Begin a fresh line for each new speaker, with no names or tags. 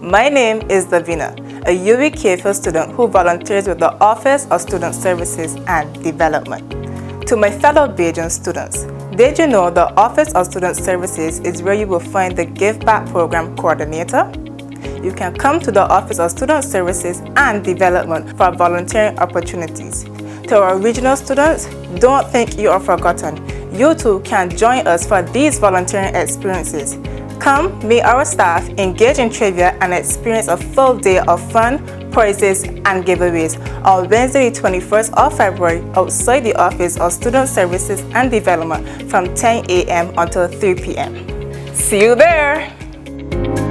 My name is Davina, a UWKFL student who volunteers with the Office of Student Services and Development. To my fellow Bajan students, did you know the Office of Student Services is where you will find the Give Back Program Coordinator? You can come to the Office of Student Services and Development for volunteering opportunities. To our regional students, don't think you are forgotten. You too can join us for these volunteering experiences. Come meet our staff, engage in trivia, and experience a full day of fun, prizes, and giveaways on Wednesday, the 21st of February outside the Office of Student Services and Development from 10 a.m. until 3 p.m. See you there!